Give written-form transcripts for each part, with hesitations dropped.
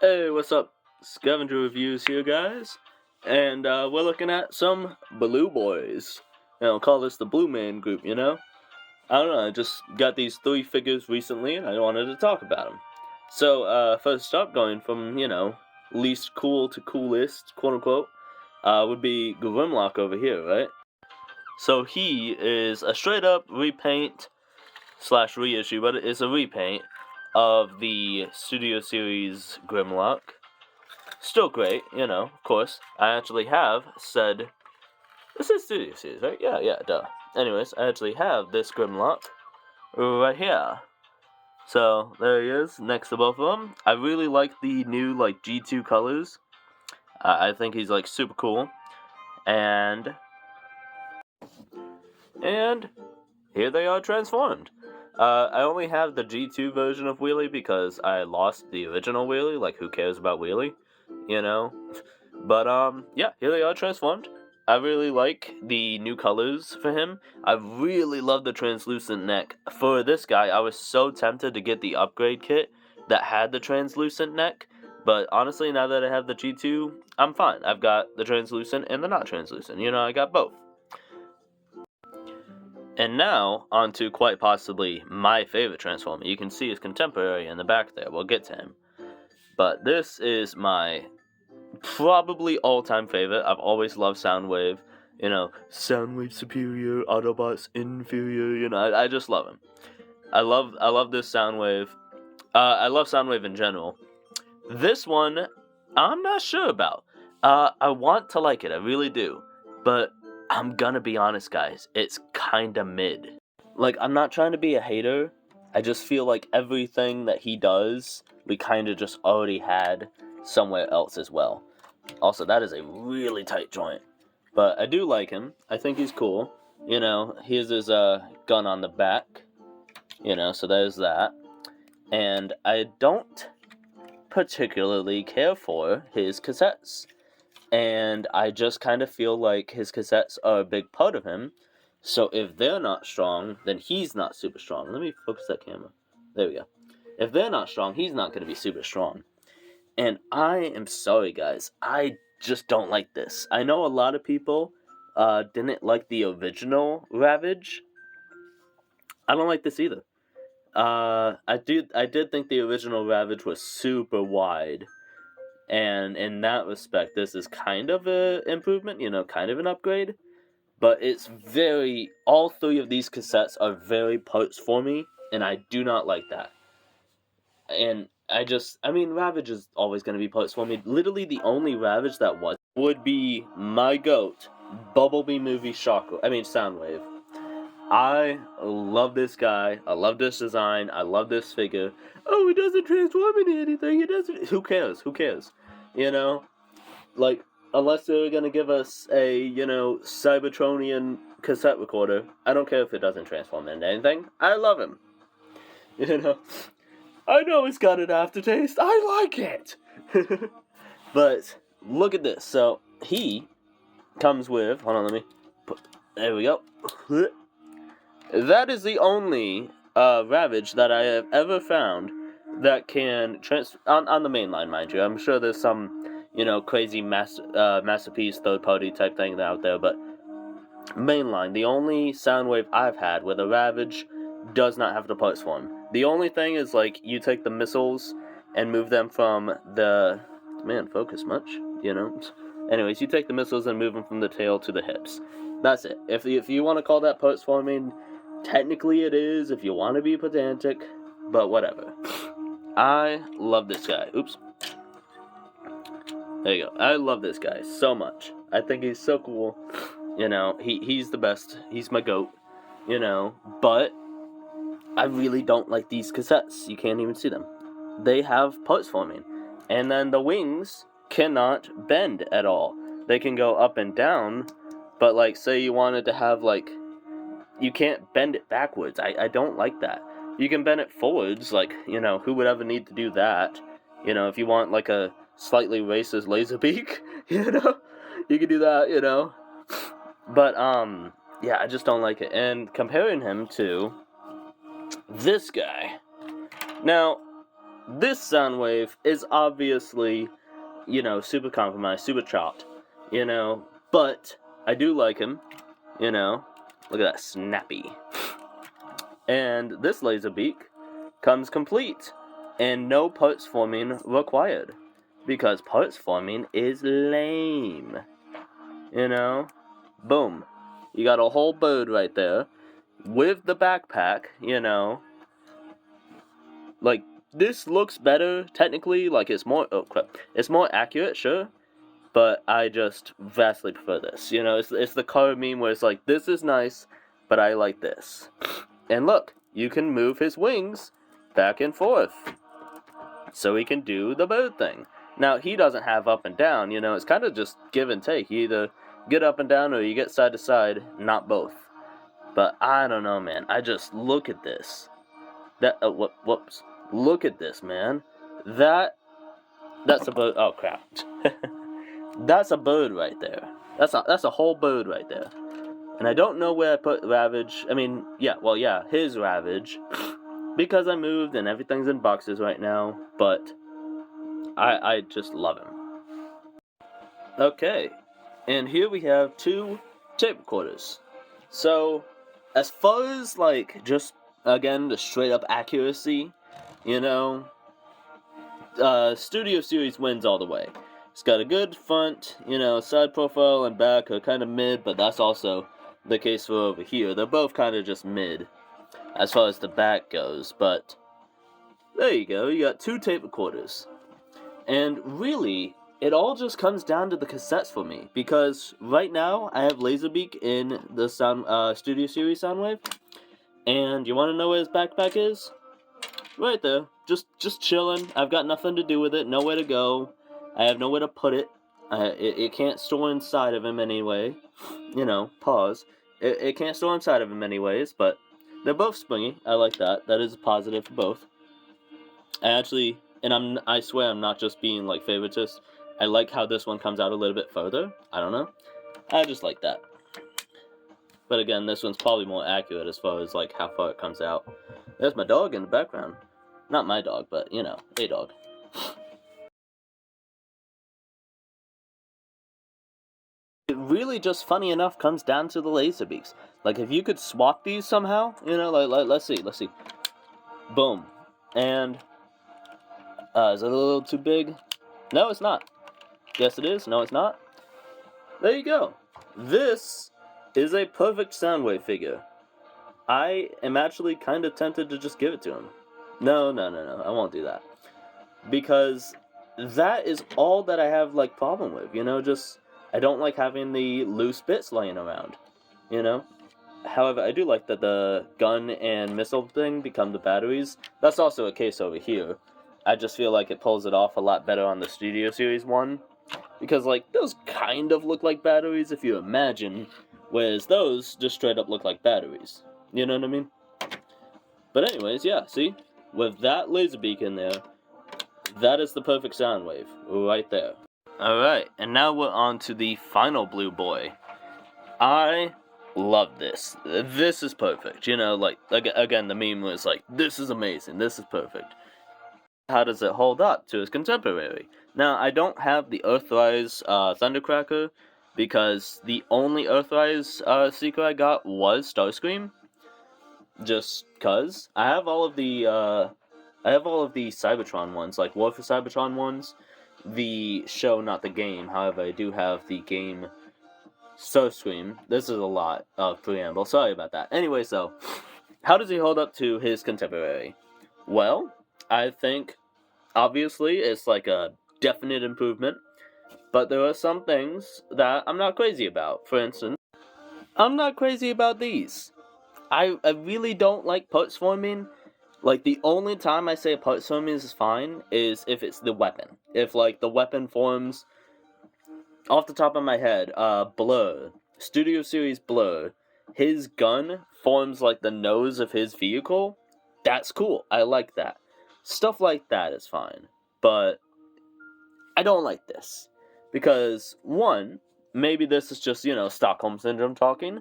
Hey, what's up? Scavenger Reviews here, guys. And we're looking at some Blue Boys. Call this the Blue Man Group, I don't know, I just got these three figures recently and I wanted to talk about them. So, first up, going from, least cool to coolest, quote unquote, would be Grimlock over here, right? So he is a straight up repaint slash reissue, but it is a repaint of the Studio Series Grimlock. Still great, of course. I actually have said... This is Studio Series, right? Yeah, duh. Anyways, I actually have this Grimlock right here. So, there he is, next to both of them. I really like the new, G2 colors. I think he's, super cool. And here they are transformed. I only have the G2 version of Wheelie because I lost the original Wheelie. Who cares about Wheelie? But, yeah, here they are transformed. I really like the new colors for him. I really love the translucent neck. For this guy, I was so tempted to get the upgrade kit that had the translucent neck. But honestly, now that I have the G2, I'm fine. I've got the translucent and the not translucent. I got both. And now, on to quite possibly my favorite Transformer. You can see his contemporary in the back there. We'll get to him. But this is my probably all-time favorite. I've always loved Soundwave. Soundwave superior, Autobots inferior. I just love him. I love this Soundwave. I love Soundwave in general. This one, I'm not sure about. I want to like it, I really do. But I'm gonna be honest, guys. It's kinda mid. I'm not trying to be a hater. I just feel like everything that he does, we kinda just already had somewhere else as well. Also, that is a really tight joint. But I do like him. I think he's cool. Here's his gun on the back. So there's that. And I don't particularly care for his cassettes. And I just kind of feel like his cassettes are a big part of him. So if they're not strong, then he's not super strong. Let me focus that camera. There we go. If they're not strong, he's not going to be super strong. And I am sorry, guys. I just don't like this. I know a lot of people didn't like the original Ravage. I don't like this either. I did think the original Ravage was super wide. And in that respect, this is kind of an improvement, kind of an upgrade. But it's all three of these cassettes are very parts for me, and I do not like that. And Ravage is always going to be parts for me. Literally, the only Ravage that would be my GOAT, Bumblebee movie Soundwave. I love this guy. I love this design. I love this figure. Oh, it doesn't transform into anything. It doesn't. Who cares? Unless they're going to give us a, Cybertronian cassette recorder, I don't care if it doesn't transform into anything. I love him. I know it's got an aftertaste. I like it. But look at this. So he comes with. Hold on, let me. There we go. That is the only Ravage that I have ever found that can on the main line, mind you. I'm sure there's some crazy masterpiece third party type thing out there, but mainline, the only Soundwave I've had where the Ravage does not have the parts for him. The only thing is you take the missiles and move them from the focus much, Anyways, you take the missiles and move them from the tail to the hips. That's it. If you want to call that parts forming, technically it is. If you want to be pedantic, but whatever. I love this guy. Oops. There you go. I love this guy so much. I think he's so cool. He's the best. He's my GOAT. But I really don't like these cassettes. You can't even see them. They have parts forming. And then the wings cannot bend at all. They can go up and down, but say you wanted to have you can't bend it backwards. I don't like that. You can bend it forwards, who would ever need to do that? If you want a slightly racist laser beak, you can do that, But yeah, I just don't like it. And comparing him to this guy. Now, this Soundwave is obviously, super compromised, super chopped, but I do like him, look at that snappy. And this Laserbeak comes complete, and no parts forming required, because parts forming is lame, boom, you got a whole bird right there, with the backpack, like, this looks better, technically, like, it's more accurate, sure, but I just vastly prefer this, it's the car meme where it's like, this is nice, but I like this. And look, you can move his wings back and forth, so he can do the bird thing. Now, he doesn't have up and down, it's kind of just give and take. You either get up and down or you get side to side, not both. But I don't know, man. I just look at this. Whoops. Look at this, man. That's a bird. Oh, crap. That's a bird right there. That's a whole bird right there. And I don't know where I put Ravage. I mean, his Ravage. Because I moved and everything's in boxes right now. But I just love him. Okay. And here we have 2 tape recorders. So, as far as, like, just, again, the straight-up accuracy, Studio Series wins all the way. It's got a good front, side profile and back are kind of mid, but that's also the case for over here. They're both kind of just mid, as far as the back goes, but there you go, you got 2 tape recorders. And really, it all just comes down to the cassettes for me, because right now, I have Laserbeak in the Studio Series Soundwave, and you want to know where his backpack is? Right there, just chilling. I've got nothing to do with it, nowhere to go. I have nowhere to put it. It can't store inside of him anyway. Pause. It can't store inside of him anyways, but they're both springy. I like that. That is a positive for both. I swear I'm not just being, like, favoritist. I like how this one comes out a little bit further. I don't know. I just like that. But again, this one's probably more accurate as far as, like, how far it comes out. There's my dog in the background. Not my dog, but, a dog. It really just, funny enough, comes down to the Laserbeaks. Like, if you could swap these somehow, let's see. Boom. And, is it a little too big? No, it's not. Yes, it is. No, it's not. There you go. This is a perfect Soundwave figure. I am actually kind of tempted to just give it to him. No, I won't do that. Because that is all that I have, like, problem with, I don't like having the loose bits laying around, However, I do like that the gun and missile thing become the batteries. That's also a case over here. I just feel like it pulls it off a lot better on the Studio Series one. Because, like, those kind of look like batteries if you imagine, whereas those just straight up look like batteries. You know what I mean? But anyways, yeah, see? With that Laserbeak in there, that is the perfect Soundwave, right there. Alright, and now we're on to the final blue boy. I love this. This is perfect, again, the meme was like, this is amazing, this is perfect. How does it hold up to his contemporary? Now, I don't have the Earthrise Thundercracker, because the only Earthrise seeker I got was Starscream. Just cause. I have all of the Cybertron ones, like War for Cybertron ones. The show, not the game. However, I do have the game Starscream. This is a lot of preamble. Sorry about that. Anyway, so, how does he hold up to his contemporary? Well, I think, obviously, it's like a definite improvement. But there are some things that I'm not crazy about. For instance, I'm not crazy about these. I really don't like parts forming. Like, the only time I say parts forming is fine is if it's the weapon. If, like, the weapon forms, off the top of my head, Blur, Studio Series Blur, his gun forms like the nose of his vehicle. That's cool. I like that. Stuff like that is fine. But I don't like this. Because, one, maybe this is just, Stockholm Syndrome talking.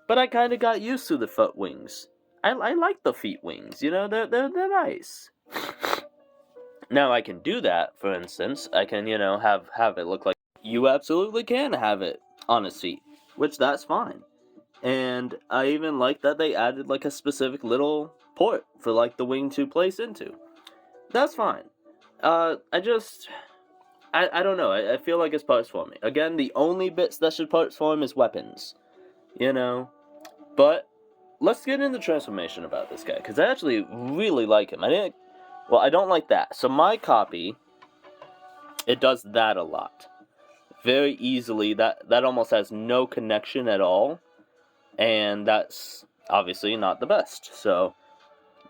But I kind of got used to the foot wings. I like the feet wings, they're nice. Now, I can do that, for instance. I can, have it look like you absolutely can have it on a seat, which that's fine. And I even like that they added, like, a specific little port for, like, the wing to place into. That's fine. I don't know. I feel like it's parts forming. Again, the only bits that should parts form is weapons. But let's get into transformation about this guy, because I actually really like him. I don't like that. So my copy, it does that a lot. Very easily, that almost has no connection at all. And that's obviously not the best. So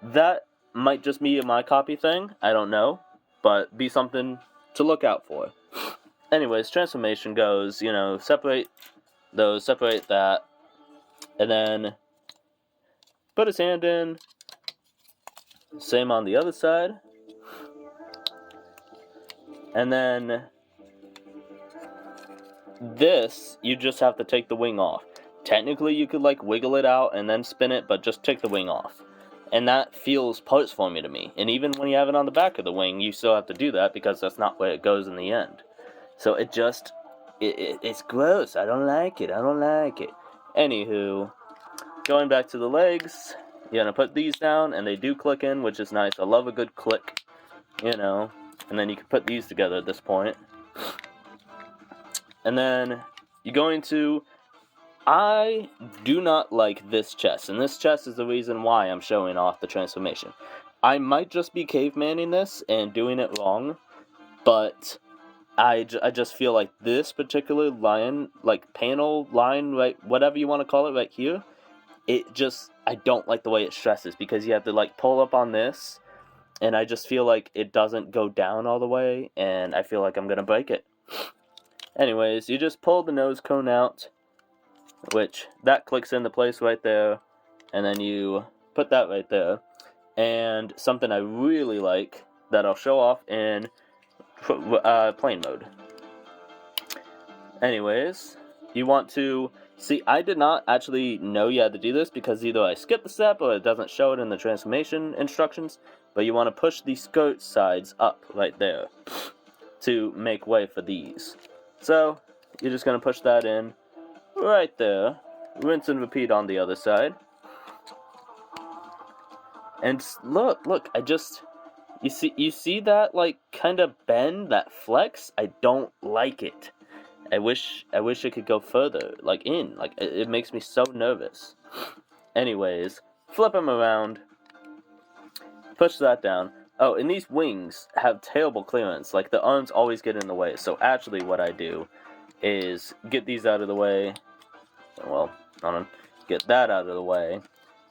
that might just be a my copy thing. I don't know. But be something to look out for. Anyways, transformation goes, separate that. And then put his hand in. Same on the other side. And then this, you just have to take the wing off. Technically, you could, like, wiggle it out and then spin it, but just take the wing off. And that feels parts forming to me. And even when you have it on the back of the wing, you still have to do that because that's not where it goes in the end. So it's gross. I don't like it. Anywho, going back to the legs, you're going to put these down, and they do click in, which is nice. I love a good click, And then you can put these together at this point. And then you're going to... I do not like this chest, and this chest is the reason why I'm showing off the transformation. I might just be cavemaning this and doing it wrong, but I just feel like this particular line, like panel line, right, whatever you want to call it right here, I don't like the way it stresses, because you have to, like, pull up on this, and I just feel like it doesn't go down all the way, and I feel like I'm going to break it. Anyways, you just pull the nose cone out, which that clicks into place right there, and then you put that right there. And something I really like that I'll show off in plane mode. Anyways, you want to see, I did not actually know you had to do this, because either I skipped the step or it doesn't show it in the transformation instructions, but you want to push the skirt sides up right there to make way for these. So you're just going to push that in right there, rinse and repeat on the other side. And look, you see that, like, kind of bend, that flex? I don't like it. I wish it could go further, like, in. Like, it makes me so nervous. Anyways, flip them around, push that down. Oh, and these wings have terrible clearance. Like, the arms always get in the way. So actually what I do is get these out of the way. Well, get that out of the way.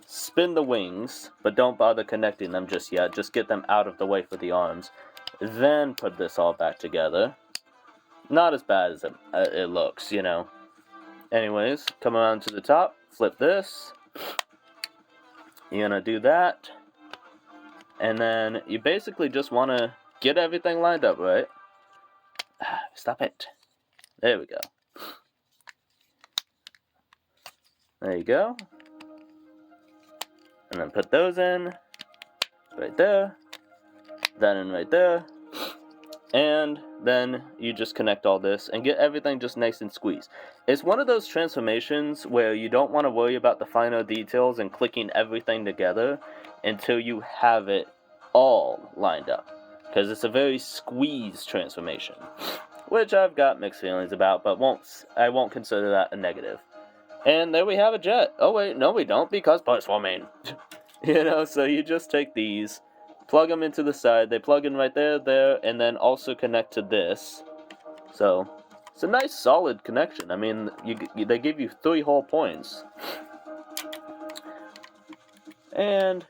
Spin the wings, but don't bother connecting them just yet. Just get them out of the way for the arms. Then put this all back together. Not as bad as it looks, Anyways, come around to the top. Flip this. You're going to do that. And then you basically just want to get everything lined up, right? Stop it. There we go. There you go. And then put those in. Right there. That in right there. And then you just connect all this and get everything just nice and squeezed. It's one of those transformations where you don't want to worry about the finer details and clicking everything together until you have it all lined up. Because it's a very squeezed transformation. Which I've got mixed feelings about, but I won't consider that a negative. And there we have a jet. Oh wait, no we don't, because parts forming. So you just take these, plug them into the side, they plug in right there, and then also connect to this. So, it's a nice solid connection. I mean, they give you 3 whole points. And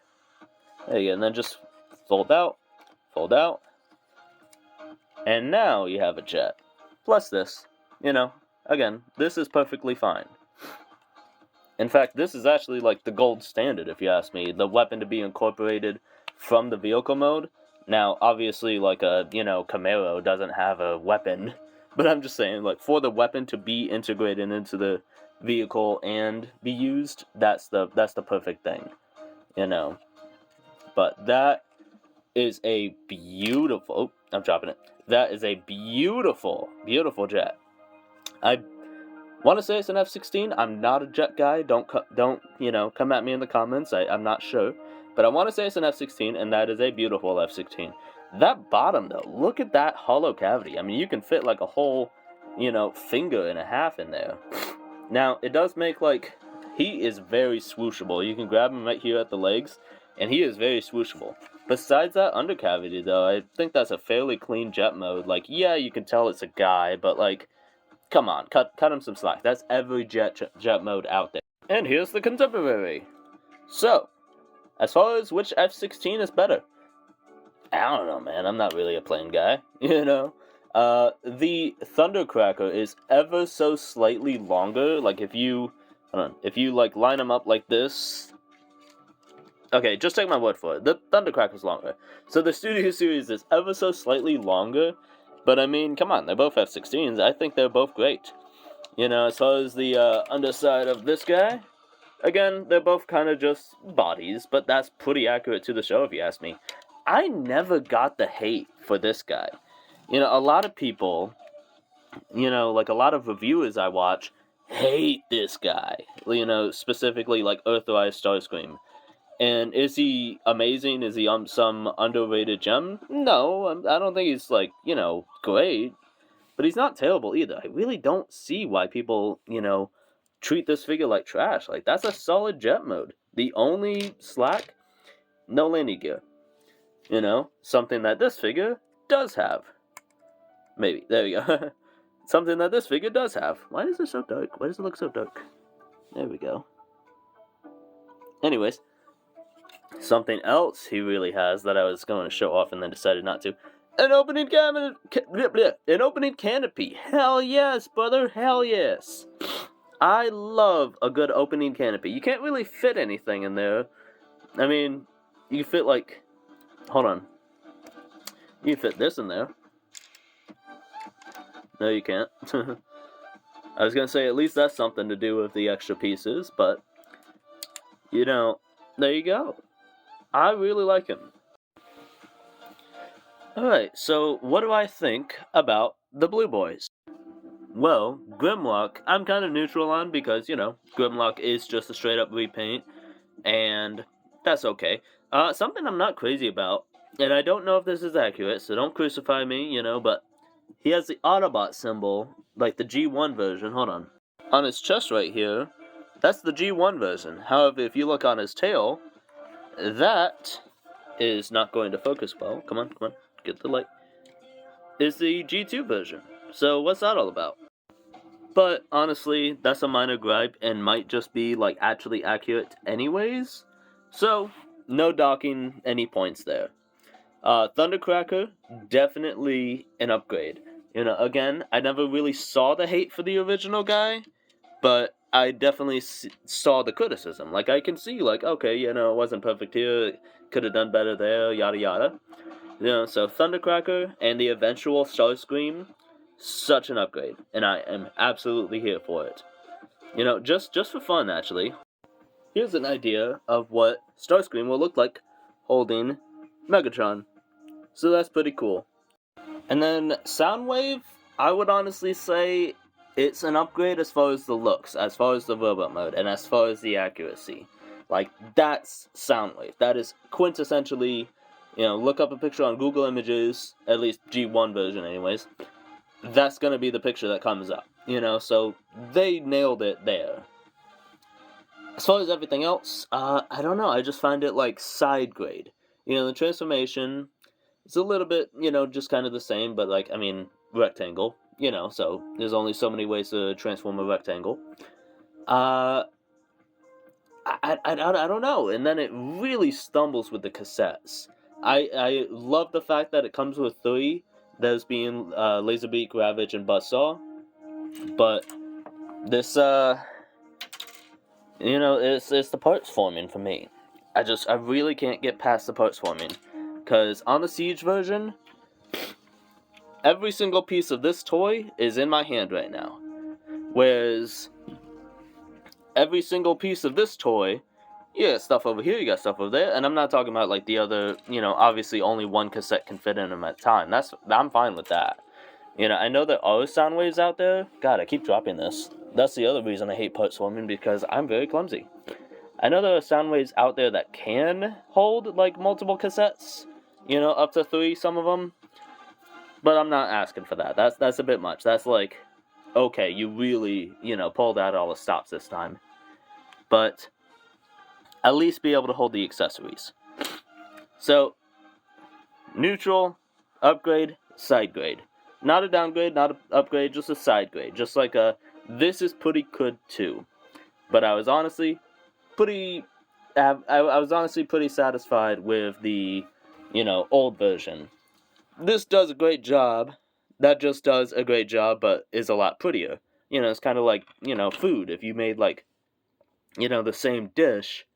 there you go, and then just fold out, and now you have a jet. Plus this, again, this is perfectly fine. In fact, this is actually like the gold standard, if you ask me, the weapon to be incorporated from the vehicle mode. Now, obviously, like a, Camaro doesn't have a weapon, but I'm just saying, like, for the weapon to be integrated into the vehicle and be used, that's the perfect thing, But that is a beautiful... Oh, I'm dropping it. That is a beautiful, beautiful jet. I want to say it's an F-16. I'm not a jet guy. Don't come at me in the comments. I'm not sure. But I want to say it's an F-16, and that is a beautiful F-16. That bottom, though, look at that hollow cavity. I mean, you can fit like a whole, finger and a half in there. Now, it does make, he is very swooshable. You can grab him right here at the legs, and he is very swooshable. Besides that undercavity, though, I think that's a fairly clean jet mode. Like, yeah, you can tell it's a guy, but, come on, cut him some slack. That's every jet mode out there. And here's the contemporary. So, as far as which F-16 is better, I don't know, man. I'm not really a plane guy, The Thundercracker is ever so slightly longer. Like, if you line them up like this... Okay, just take my word for it. The Thundercracker's longer. So the Studio Series is ever so slightly longer. But, I mean, come on, they're both F-16s. I think they're both great. As far as the underside of this guy, again, they're both kind of just bodies, but that's pretty accurate to the show, if you ask me. I never got the hate for this guy. A lot of people, a lot of reviewers I watch, hate this guy. Specifically, Earthrise Starscream. And is he amazing? Is he some underrated gem? No, I don't think he's, great. But he's not terrible either. I really don't see why people, treat this figure like trash. That's a solid jet mode. The only slack, no landing gear. Something that this figure does have. Maybe. There we go. Something that this figure does have. Why is it so dark? Why does it look so dark? There we go. Anyways. Something else he really has that I was going to show off and then decided not to. An opening canopy. Hell yes, brother. Hell yes. I love a good opening canopy. You can't really fit anything in there. I mean, you fit hold on. You can fit this in there. No, you can't. I was going to say at least that's something to do with the extra pieces, but, there you go. I really like him. Alright, so what do I think about the Blue Boys? Well, Grimlock, I'm kind of neutral on because, Grimlock is just a straight up repaint, and that's okay. Something I'm not crazy about, and I don't know if this is accurate, so don't crucify me, but he has the Autobot symbol, like the G1 version, hold on his chest right here, that's the G1 version. However, if you look on his tail, that is not going to focus well. Come on, get the light. Is the G2 version. So what's that all about? But honestly, that's a minor gripe and might just be actually accurate anyways. So no docking any points there. Thundercracker, definitely an upgrade. Again, I never really saw the hate for the original guy, but I definitely saw the criticism. I can see, okay, it wasn't perfect here, could have done better there, yada yada. So Thundercracker and the eventual Starscream, such an upgrade, and I am absolutely here for it. Just for fun, actually. Here's an idea of what Starscream will look like holding Megatron. So that's pretty cool. And then Soundwave, I would honestly say it's an upgrade as far as the looks, as far as the robot mode, and as far as the accuracy. That's Soundwave. That is quintessentially, look up a picture on Google Images, at least G1 version anyways. That's gonna be the picture that comes up, so they nailed it there. As far as everything else, I don't know, I just find it side grade. The transformation is a little bit, just kind of the same, but rectangle. So there's only so many ways to transform a rectangle. I don't know. And then it really stumbles with the cassettes. I love the fact that it comes with 3, those being Laserbeak, Ravage, and Buzzsaw. But this, it's the parts forming for me. I really can't get past the parts forming. Because on the Siege version, every single piece of this toy is in my hand right now. Whereas every single piece of this toy You got stuff over here, you got stuff over there, and I'm not talking about like the other, obviously only one cassette can fit in them at a time. I'm fine with that. I know there are sound waves out there. God, I keep dropping this. That's the other reason I hate part swarming, because I'm very clumsy. I know there are sound waves out there that can hold like multiple cassettes, up to 3, some of them. But I'm not asking for that. That's a bit much. That's like, okay, you really, pulled out all the stops this time. But at least be able to hold the accessories. So, neutral, upgrade, side grade. Not a downgrade, not an upgrade, just a side grade. Just like this is pretty good too. But I was honestly pretty satisfied with the, old version. This does a great job. That just does a great job, but is a lot prettier. It's kind of like, food. If you made like, the same dish,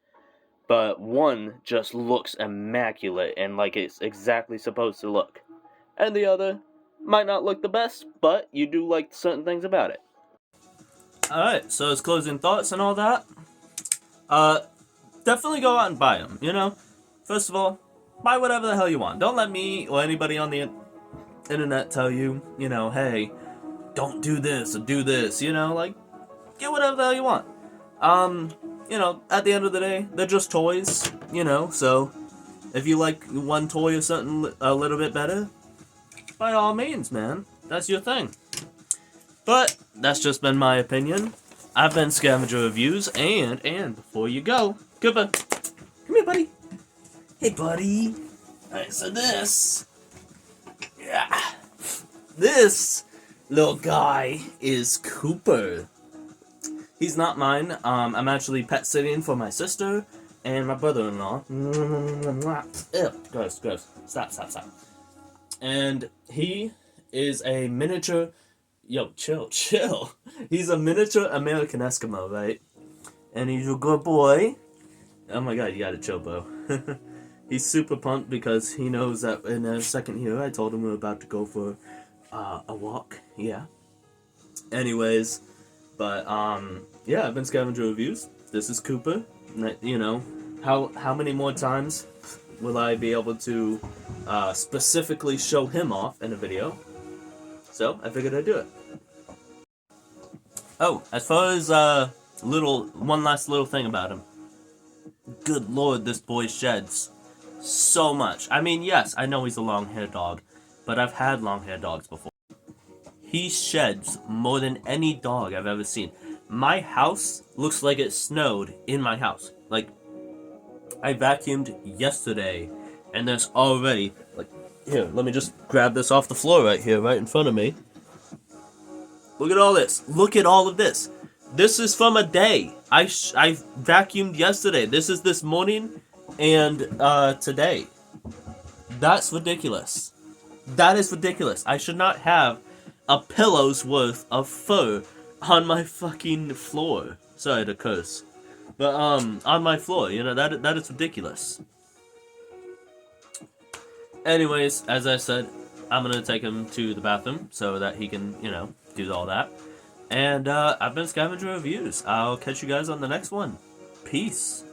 but one just looks immaculate and like it's exactly supposed to look, and the other might not look the best, but you do like certain things about it. Alright, so as closing thoughts and all that, definitely go out and buy them, First of all, buy whatever the hell you want. Don't let me or anybody on the internet tell you, hey, don't do this or do this, like, get whatever the hell you want. At the end of the day, they're just toys, so if you like one toy or something a little bit better, by all means, man, that's your thing. But that's just been my opinion. I've been Scavenger Reviews, and before you go, Cooper, come here, buddy. Hey, buddy. Alright, so this little guy is Cooper. He's not mine. I'm actually pet sitting for my sister and my brother-in-law. Ew, gross. Stop. And he is a miniature... Yo, chill. He's a miniature American Eskimo, right? And he's a good boy. Oh my god, you gotta chill, bro. He's super pumped because he knows that in a second here, I told him we were about to go for a walk. Yeah. Anyways... But, yeah, I've been Scavenger Reviews. This is Cooper. How many more times will I be able to specifically show him off in a video? So, I figured I'd do it. Oh, as far as, one last little thing about him. Good lord, this boy sheds so much. I mean, yes, I know he's a long-haired dog, but I've had long-haired dogs before. He sheds more than any dog I've ever seen. My house looks like it snowed in my house. Like, I vacuumed yesterday, and there's already, like, here, let me just grab this off the floor right here, right in front of me. Look at all this. Look at all of this. This is from a day. I vacuumed yesterday. This is this morning and today. That's ridiculous. That is ridiculous. I should not have a pillow's worth of fur on my fucking floor. Sorry to curse. But, on my floor, that is ridiculous. Anyways, as I said, I'm gonna take him to the bathroom so that he can, do all that. And, I've been Scavenger Reviews. I'll catch you guys on the next one. Peace.